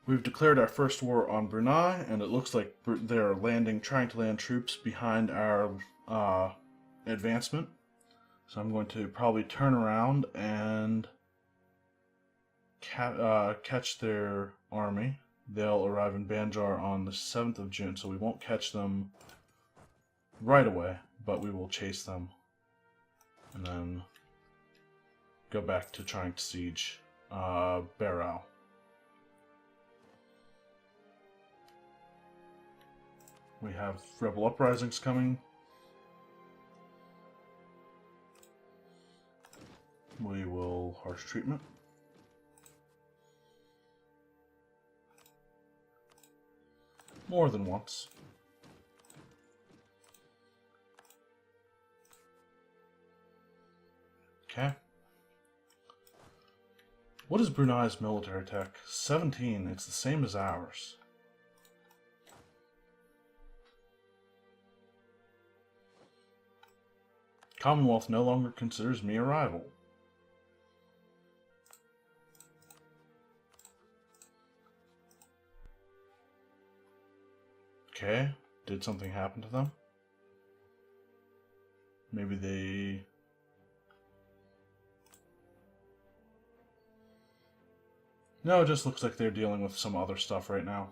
We've declared our first war on Brunei, and it looks like they're trying to land troops behind our advancement. So I'm going to probably turn around and catch their army. They'll arrive in Banjar on the 7th of June, so we won't catch them right away, but we will chase them and then go back to trying to siege Barrow. We have rebel uprisings coming. We will harsh treatment. More than once. Okay. What is Brunei's military tech? 17. It's the same as ours. Commonwealth no longer considers me a rival. Okay, did something happen to them? Maybe they... No, it just looks like they're dealing with some other stuff right now.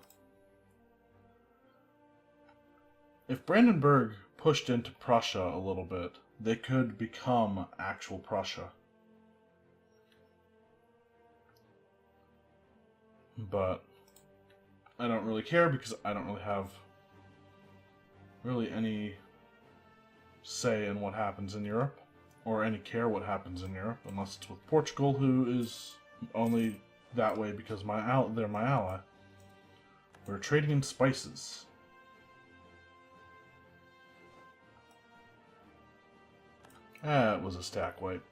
If Brandenburg pushed into Prussia a little bit, they could become actual Prussia. But I don't really care because I don't really have any say in what happens in Europe, or any care what happens in Europe, unless it's with Portugal, who is only that way because they're my ally. We're trading in spices. That was a stack wipe.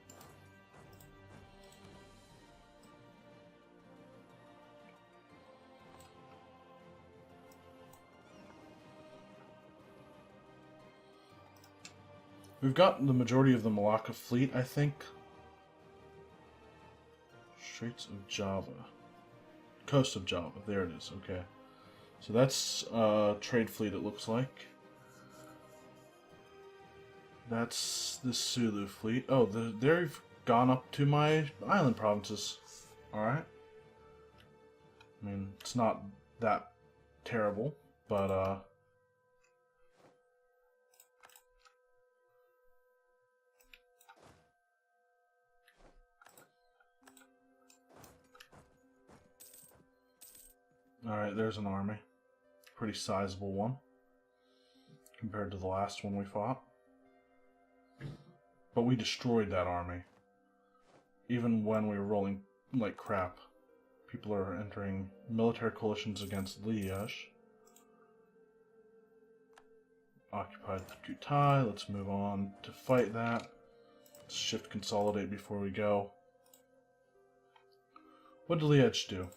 We've got the majority of the Malacca fleet, I think. Straits of Java. Coast of Java. There it is. Okay. So that's trade fleet, it looks like. That's the Sulu fleet. Oh, they've gone up to my island provinces. Alright. I mean, it's not that terrible, but alright, there's an army. Pretty sizable one. Compared to the last one we fought. But we destroyed that army. Even when we were rolling like crap. People are entering military coalitions against Liège. Occupied Kutai. Let's move on to fight that. Let's shift consolidate before we go. What did Liège do?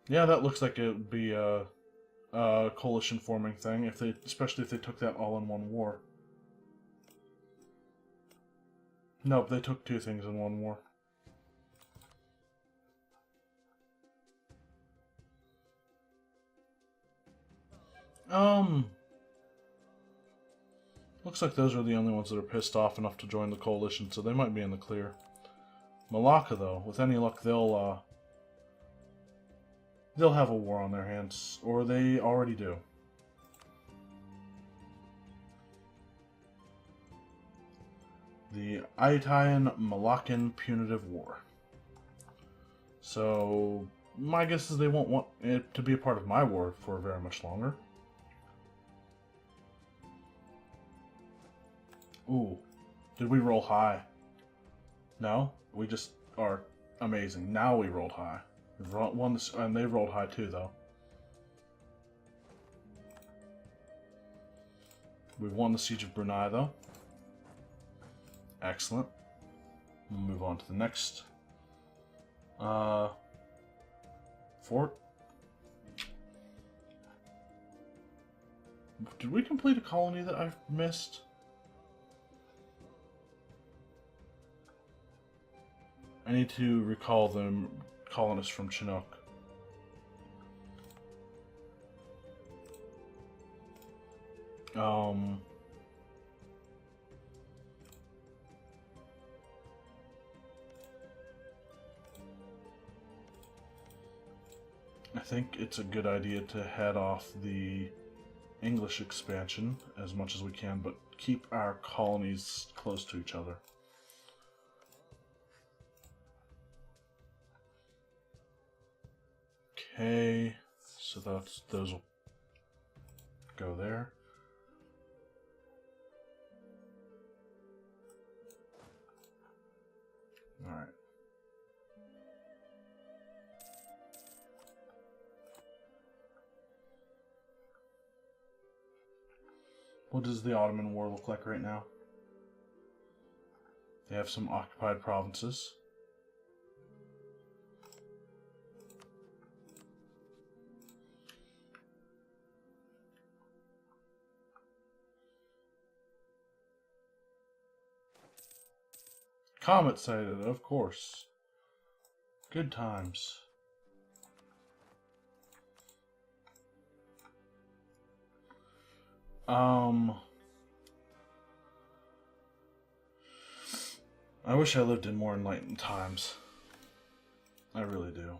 Yeah, that looks like it would be a coalition forming thing, especially if they took that all in one war. Nope, they took two things in one war. Looks like those are the only ones that are pissed off enough to join the coalition, so they might be in the clear. Malacca, though, with any luck, they'll have a war on their hands, or they already do. The Ayutthaya-Malaccan Punitive War. So, my guess is they won't want it to be a part of my war for very much longer. Ooh, did we roll high? No? We just are amazing. Now we rolled high. We've won this, and they rolled high too, though. We've won the Siege of Brunei, though. Excellent. We'll move on to the next fort. Did we complete a colony that I've missed? I need to recall the colonists from Chinook. I think it's a good idea to head off the English expansion as much as we can, but keep our colonies close to each other. Okay, so those will go there. All right. What does the Ottoman War look like right now? They have some occupied provinces. Comet sighted, of course. Good times. I wish I lived in more enlightened times. I really do.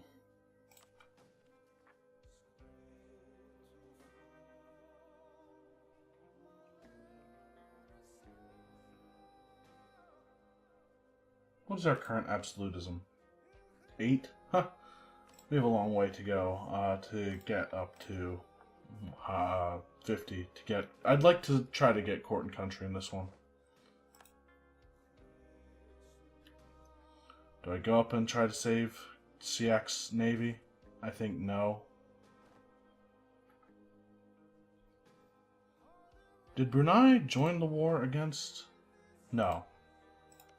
What is our current absolutism? 8? Huh. We have a long way to go to get up to 50. I'd like to try to get court and country in this one. Do I go up and try to save CX Navy? I think no. Did Brunei join the war against? No.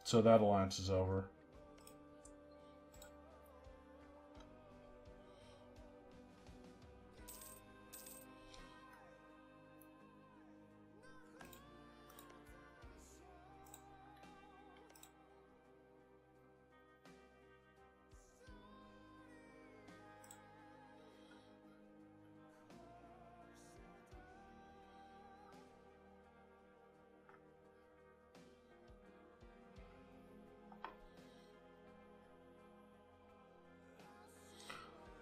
So that alliance is over.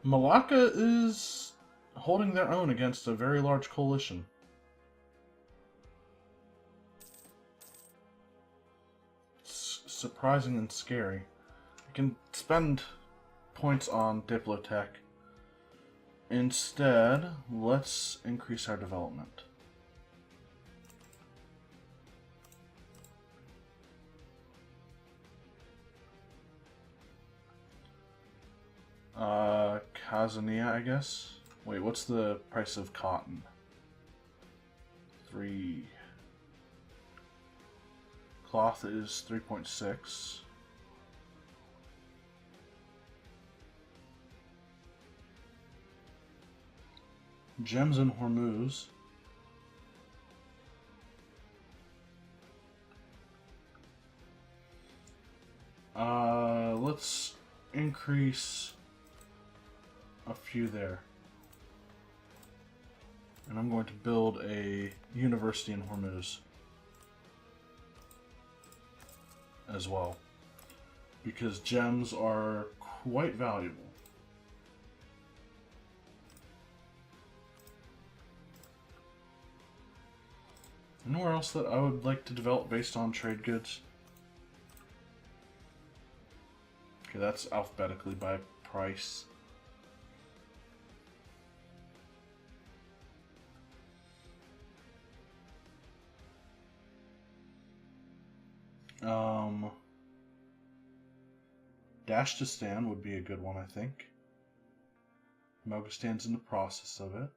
Malacca is holding their own against a very large coalition. It's surprising and scary. I can spend points on Diplotech. Instead, let's increase our development. Kazania, I guess. Wait, what's the price of cotton? 3. Cloth is 3.6. Gems in Hormuz. Let's increase a few there. And I'm going to build a university in Hormuz as well, because gems are quite valuable. Anywhere else that I would like to develop based on trade goods? Okay, that's alphabetically by price. Dashtistan would be a good one, I think. Moghstan's in the process of it.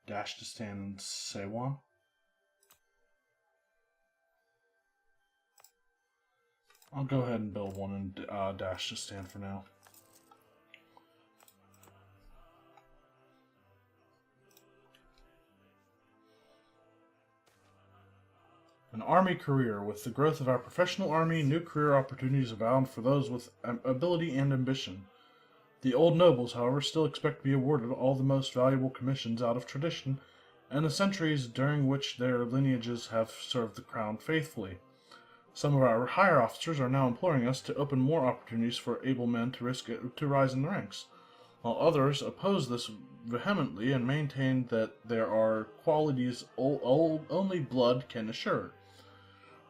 Dashtistan and Sewon. I'll go ahead and build one in Dashtistan for now. An army career. With the growth of our professional army, new career opportunities abound for those with ability and ambition. The old nobles, however, still expect to be awarded all the most valuable commissions out of tradition and the centuries during which their lineages have served the crown faithfully. Some of our higher officers are now imploring us to open more opportunities for able men to rise in the ranks, while others oppose this vehemently and maintain that there are qualities only blood can assure.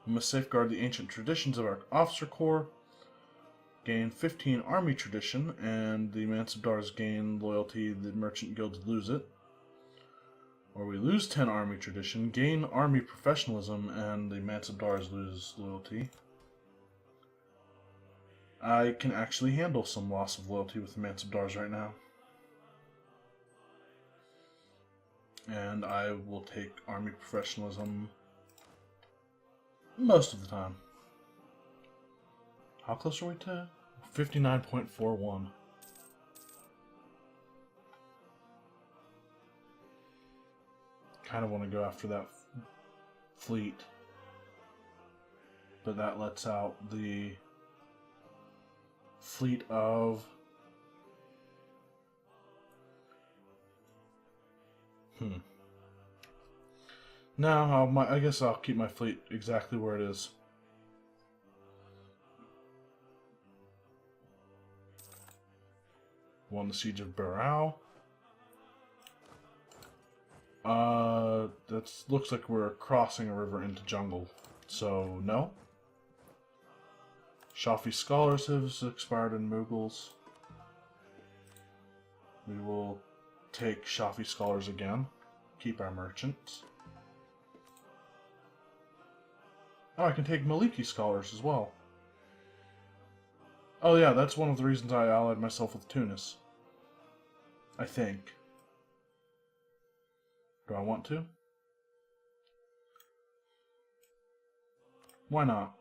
We must safeguard the ancient traditions of our officer corps, gain 15 army tradition, and the Mansabdars gain loyalty, the merchant guilds lose it. Or we lose 10 army tradition, gain army professionalism, and the Mansabdars lose loyalty. I can actually handle some loss of loyalty with the Mansabdars right now. And I will take army professionalism most of the time. How close are we to? 59.41. Kind of want to go after that fleet. But that lets out the fleet of... No, I guess I'll keep my fleet exactly where it is. Won the siege of Barrow. That looks like we're crossing a river into jungle. So, no. Shafi scholars have expired in Mughals. We will take Shafi scholars again. Keep our merchants. Oh, I can take Maliki scholars as well. Oh yeah, that's one of the reasons I allied myself with Tunis. I think. Do I want to? Why not?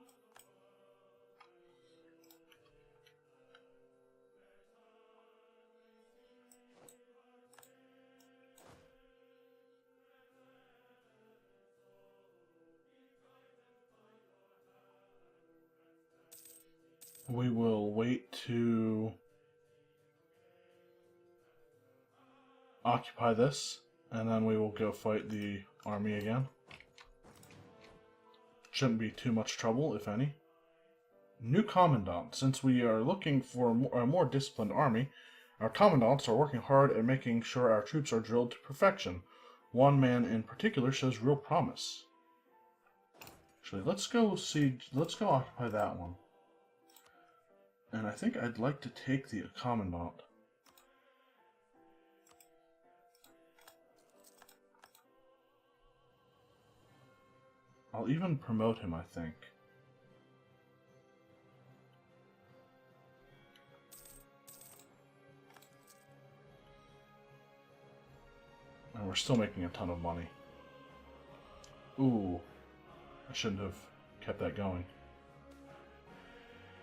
We will wait to occupy this, and then we will go fight the army again. Shouldn't be too much trouble, if any. New commandant. Since we are looking for a more disciplined army, our commandants are working hard at making sure our troops are drilled to perfection. One man in particular shows real promise. Actually, let's go occupy that one. And I think I'd like to take the commandant. I'll even promote him, I think. And we're still making a ton of money. Ooh, I shouldn't have kept that going.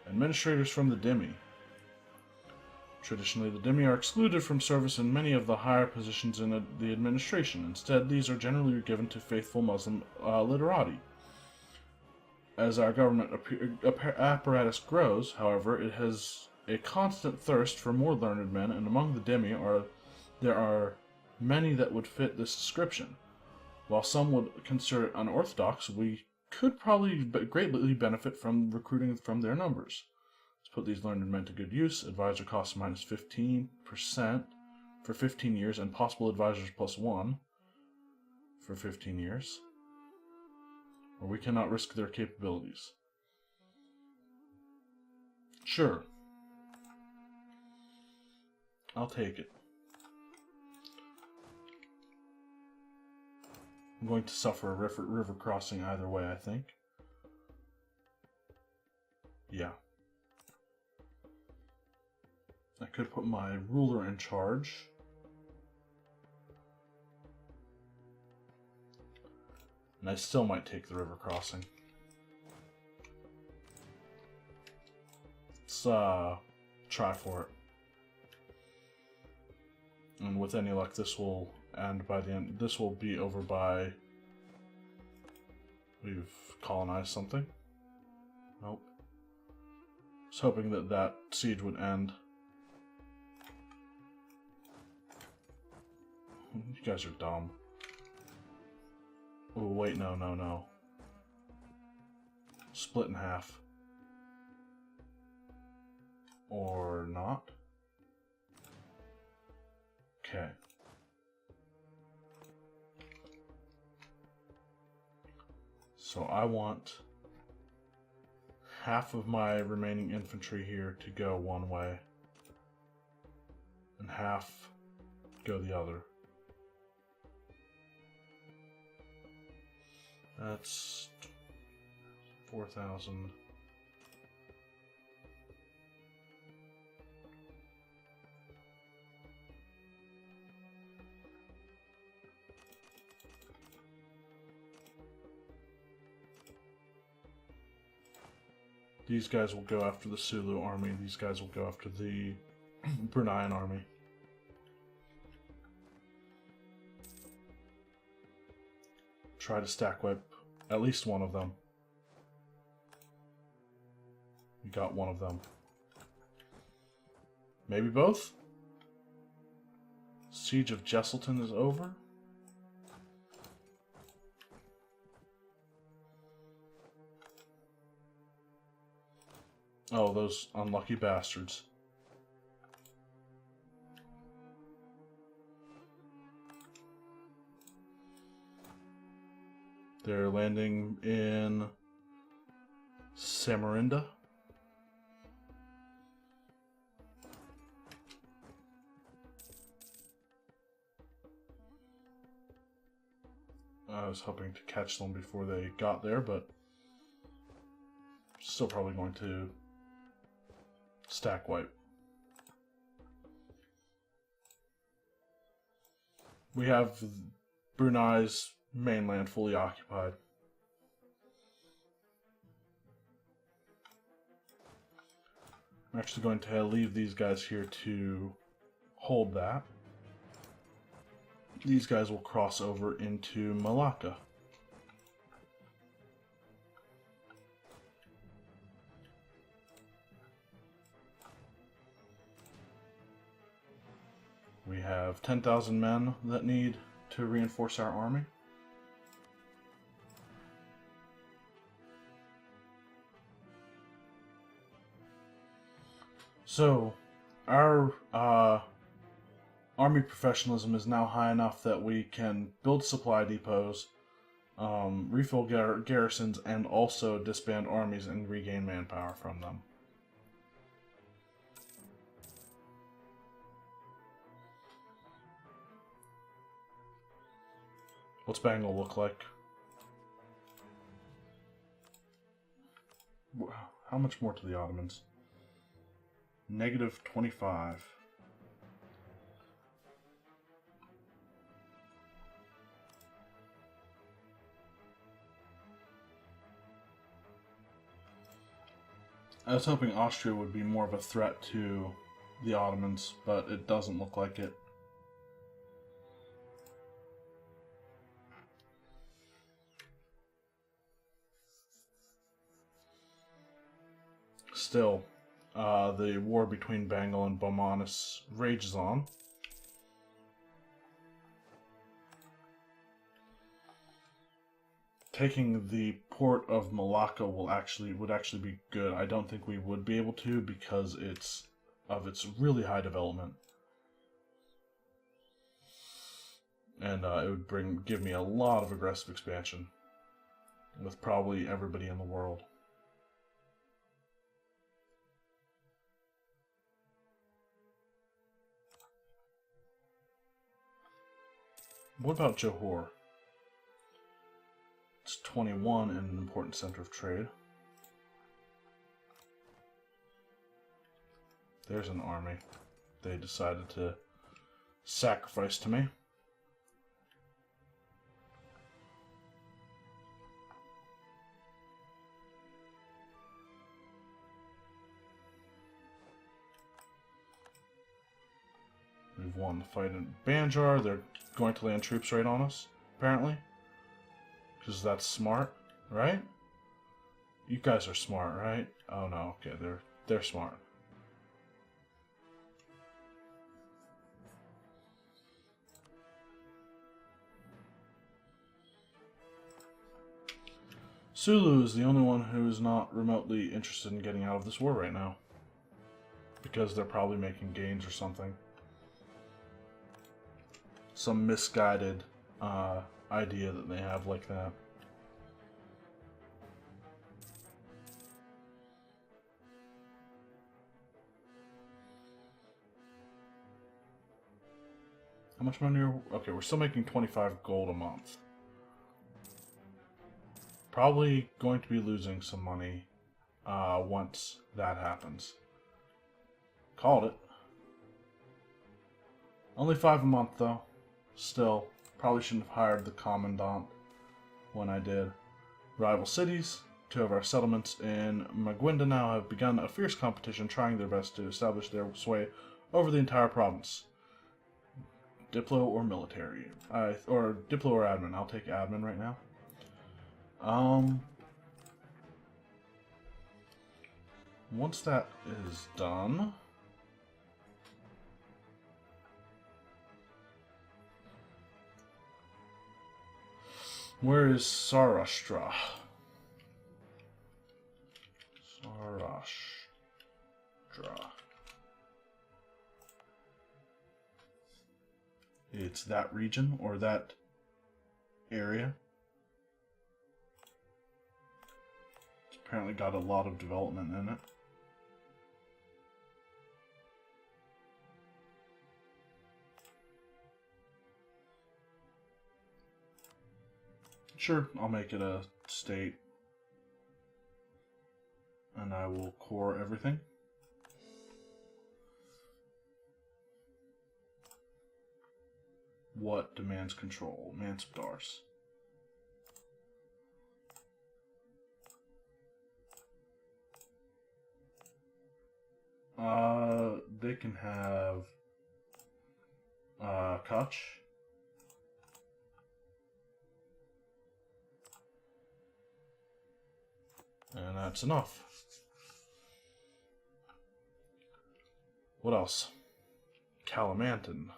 Administrators from the Dhimmi. Traditionally, the Dhimmi are excluded from service in many of the higher positions in the administration. Instead, these are generally given to faithful Muslim literati. As our government apparatus grows, however, it has a constant thirst for more learned men, and among the Dhimmi there are many that would fit this description. While some would consider it unorthodox, we could probably greatly benefit from recruiting from their numbers. Let's put these learned men to good use. Advisor costs minus 15% for 15 years, and possible advisors plus 1 for 15 years. Or we cannot risk their capabilities. Sure. I'll take it. I'm going to suffer a river crossing either way, I think. Yeah. I could put my ruler in charge. And I still might take the river crossing. Let's try for it. And with any luck, this will end by the end. This will be over by We've colonized something. Nope. I was hoping that that siege would end. You guys are dumb. Oh, wait, no, no, no. Split in half. Or not? Okay. So I want half of my remaining infantry here to go one way, and half go the other. That's 4,000. These guys will go after the Sulu army. These guys will go after the Bruneian army. Try to stack wipe at least one of them. We got one of them. Maybe both? Siege of Jesselton is over? Oh, those unlucky bastards. They're landing in Samarinda. I was hoping to catch them before they got there, but still probably going to stack wipe. We have Brunei's mainland fully occupied. I'm actually going to leave these guys here to hold that. These guys will cross over into Malacca. We have 10,000 men that need to reinforce our army. So, our army professionalism is now high enough that we can build supply depots, refill garrisons, and also disband armies and regain manpower from them. What's Bengal look like? How much more to the Ottomans? -25. I was hoping Austria would be more of a threat to the Ottomans, but it doesn't look like it. Still, the war between Bengal and Baumanis rages on. Taking the port of Malacca would actually be good. I don't think we would be able to because it's really high development, and it would give me a lot of aggressive expansion with probably everybody in the world. What about Johor? It's 21 and an important center of trade. There's an army they decided to sacrifice to me. We've won the fight in Banjar. They're going to land troops right on us, apparently. Because that's smart. right? You guys are smart, right? Oh no, okay, they're smart. Sulu is the only one who is not remotely interested in getting out of this war right now. Because they're probably making gains or something. Some misguided idea that they have like that. How much money are... Okay, we're still making 25 gold a month. Probably going to be losing some money once that happens. Called it. Only 5 a month, though. Still, probably shouldn't have hired the commandant when I did. Rival cities. 2 of our settlements in Magwinda now have begun a fierce competition, trying their best to establish their sway over the entire province. Diplo or military? Or Diplo or admin. I'll take admin right now. Once that is done... Where is Sarashtra? Sarashtra. It's that region or that area. It's apparently got a lot of development in it. Sure, I'll make it a state. And I will core everything. What demands control? Mansbdars. They can have Kutch. And that's enough. What else? Calamantan.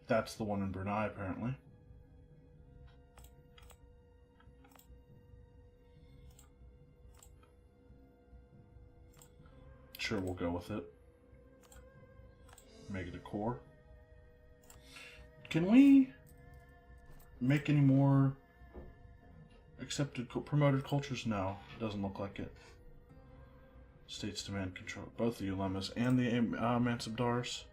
That's the one in Brunei, apparently. Sure, we'll go with it. Make it a core. Can we make any more accepted promoted cultures? No, doesn't look like it. States demand control. Both the Ulemas and the Mansbdars.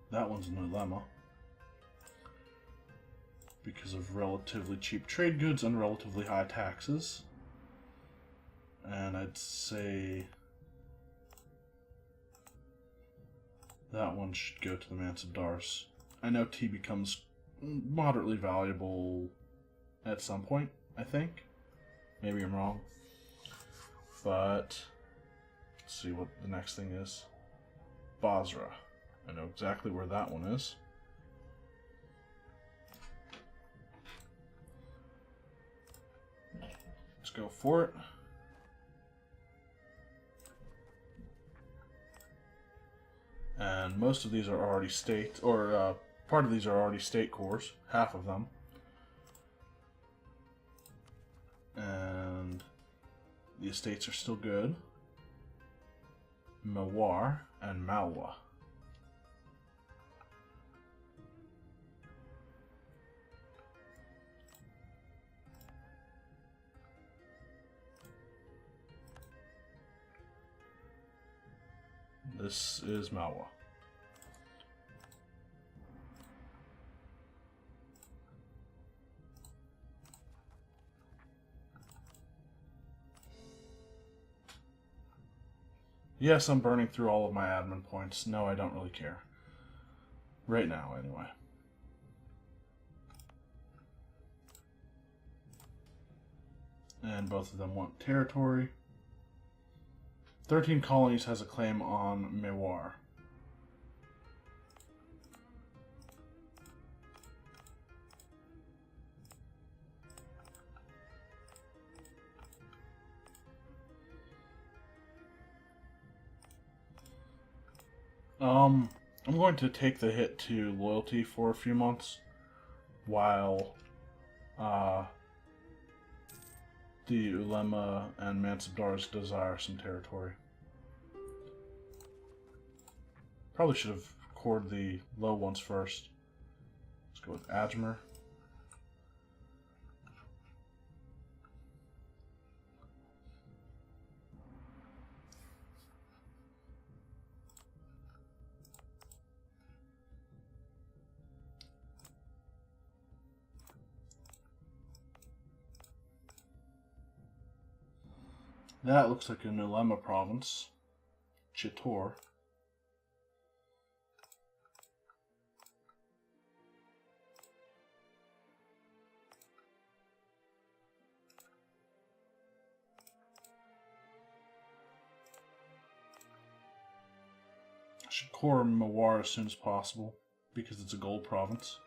That one's an Ulema. Because of relatively cheap trade goods and relatively high taxes. And I'd say that one should go to the Mansbdars. I know tea becomes moderately valuable at some point, I think. Maybe I'm wrong. But let's see what the next thing is. Basra. I know exactly where that one is. Let's go for it. And most of these are already state, or part of these are already state cores, half of them. And the estates are still good. Mewar and Malwa. This is Malwa. Yes, I'm burning through all of my admin points. No, I don't really care. Right now, anyway. And both of them want territory. 13 colonies has a claim on Mewar. I'm going to take the hit to loyalty for a few months while the Ulema and Mansabdars desire some territory. Probably should have cored the low ones first. Let's go with Ajmer. That looks like a Ulema province. Chittor. I should core Mewar as soon as possible because it's a gold province.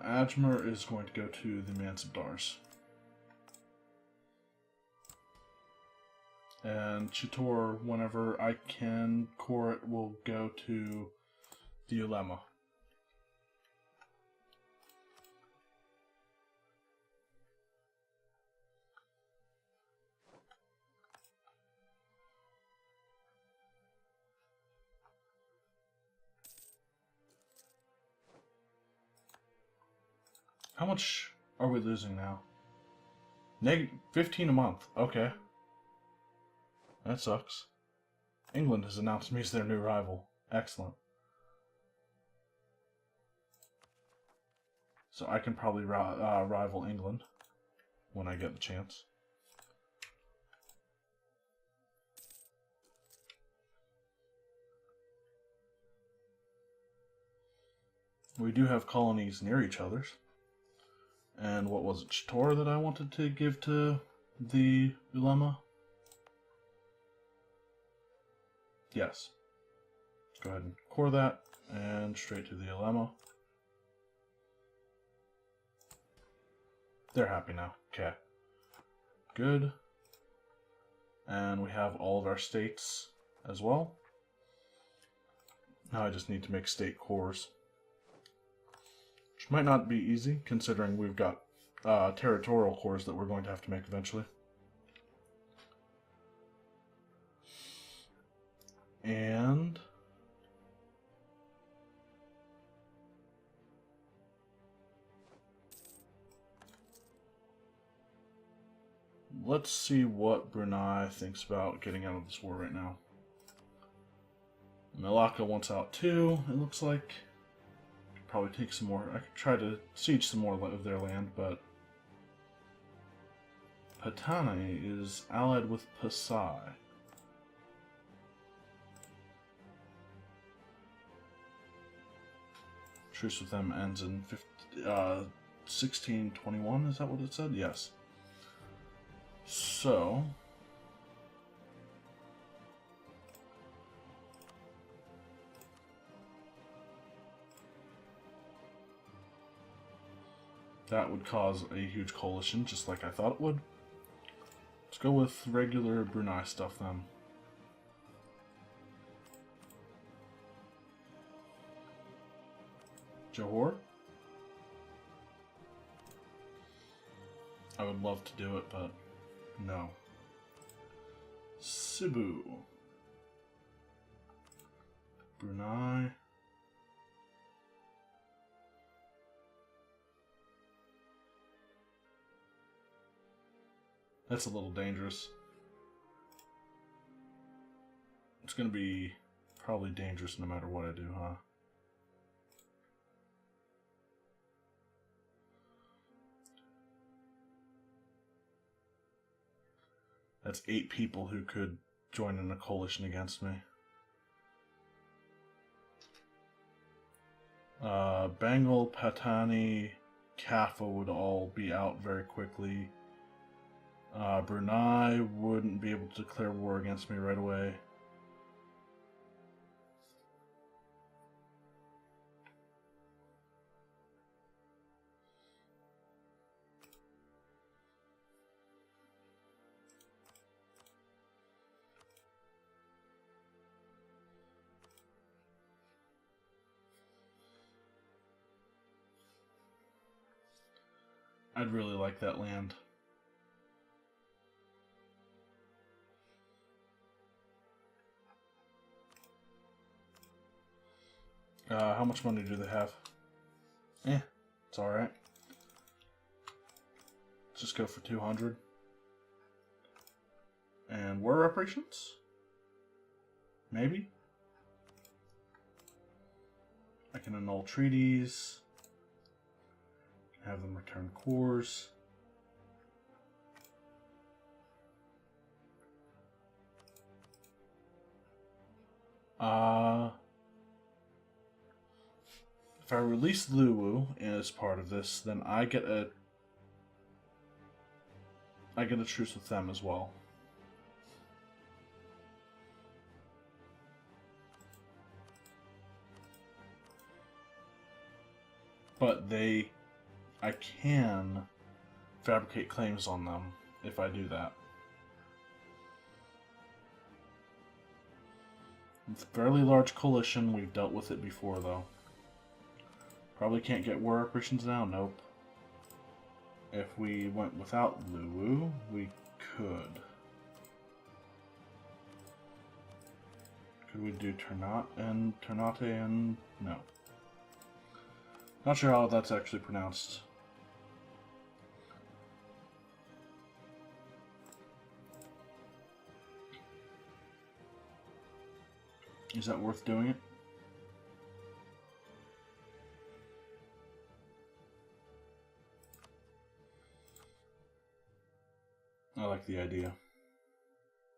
Ajmer is going to go to the Mansabdars. And Chittor, whenever I can core it, will go to the Ulema. How much are we losing now? 15 a month. Okay. That sucks. England has announced me as their new rival. Excellent. So I can probably rival England when I get the chance. We do have colonies near each other's. And what was it, Chittor that I wanted to give to the Ulema? Yes. Go ahead and core that, and straight to the Ulema. They're happy now. Okay. Good. And we have all of our states as well. Now I just need to make state cores. Which might not be easy, considering we've got territorial cores that we're going to have to make eventually. And let's see what Brunei thinks about getting out of this war right now. Malacca wants out too, it looks like. Could probably take some more. I could try to siege some more of their land, but Patani is allied with Pasai. Truce with them ends in 1621, is that what it said? Yes. So that would cause a huge coalition, just like I thought it would. Let's go with regular Brunei stuff then. Johor? I would love to do it, but no. Cebu. Brunei. That's a little dangerous. It's going to be probably dangerous no matter what I do, huh? That's 8 people who could join in a coalition against me. Bengal, Patani, Kaffa would all be out very quickly. Brunei wouldn't be able to declare war against me right away. I'd really like that land. How much money do they have? It's alright. Let's just go for 200. And war reparations? Maybe? I can annul treaties. Have them return cores. If I release Luwu as part of this, then I get a truce with them as well. But I can fabricate claims on them if I do that. It's a fairly large coalition. We've dealt with it before, though. Probably can't get war reparations now. Nope. If we went without Luwu, we could. Could we do Ternate and... No. Not sure how that's actually pronounced. Is that worth doing it? I like the idea.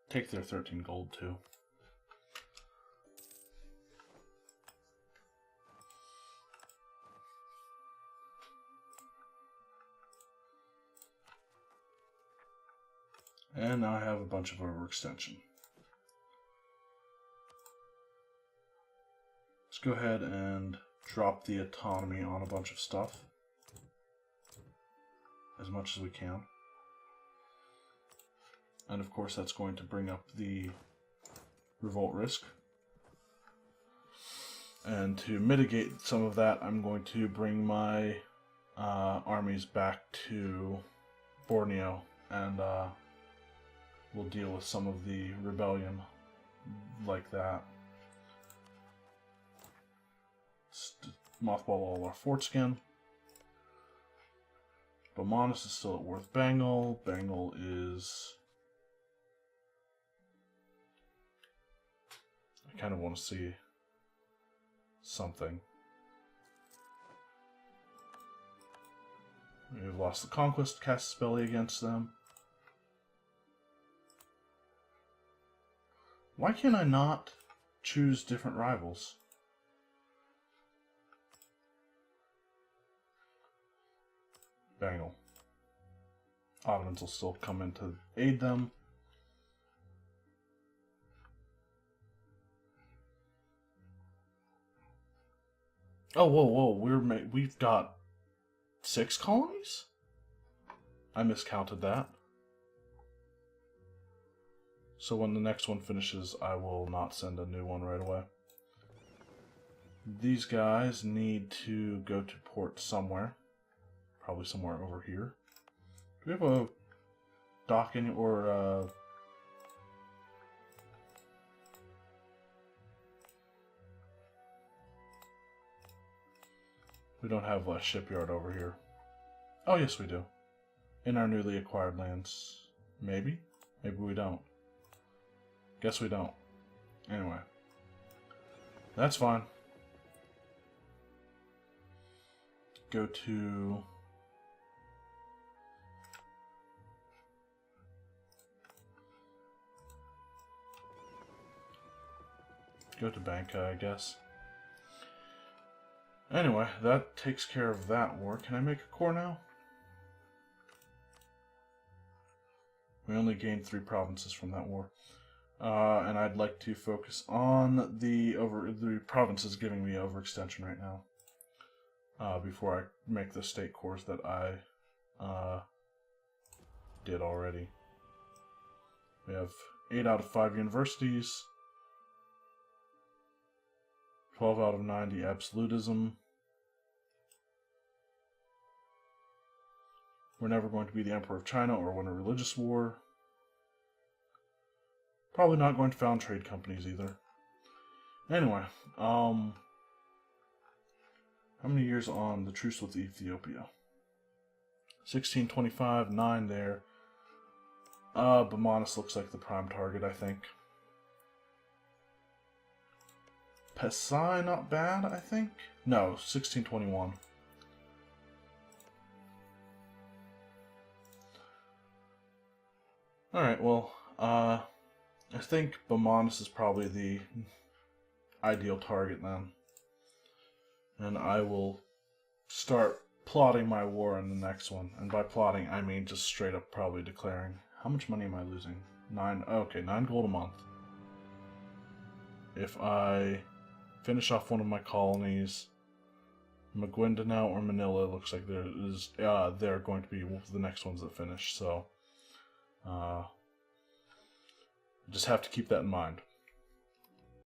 Take their 13 gold too. And now I have a bunch of overextension. Let's go ahead and drop the autonomy on a bunch of stuff. As much as we can. And of course that's going to bring up the revolt risk. And to mitigate some of that, I'm going to bring my armies back to Borneo, and we'll deal with some of the rebellion like that. Mothball all our forts again. Bomanis is still at Worth Bengal. Bengal is... I kind of want to see something. We've lost the conquest, cast a spell against them. Why can't I not choose different rivals? Bengal. Ottomans will still come in to aid them. Oh, whoa! We've got 6 colonies? I miscounted that. So when the next one finishes, I will not send a new one right away. These guys need to go to port somewhere. Probably somewhere over here. Do we have a dock or we don't have a shipyard over here. Oh, yes, we do. In our newly acquired lands. Maybe? Maybe we don't. Guess we don't. Anyway. That's fine. Go to... Go to Banka, I guess. Anyway, that takes care of that war. Can I make a core now? We only gained 3 provinces from that war. And I'd like to focus on the provinces giving me overextension right now. Before I make the state cores that I did already. We have 8 out of 5 universities. 12 out of 90 absolutism. We're never going to be the Emperor of China or win a religious war. Probably not going to found trade companies either. Anyway, how many years on the truce with Ethiopia? 1625, 9 there. Bamanis looks like the prime target, I think. Pesai, not bad, I think? No, 1621. Alright, well, I think Bamanis is probably the ideal target then. And I will start plotting my war in the next one. And by plotting, I mean just straight up probably declaring. How much money am I losing? 9, okay, 9 gold a month. If I finish off one of my colonies, Maguindanao or Manila looks like they're going to be the next ones that finish, so just have to keep that in mind.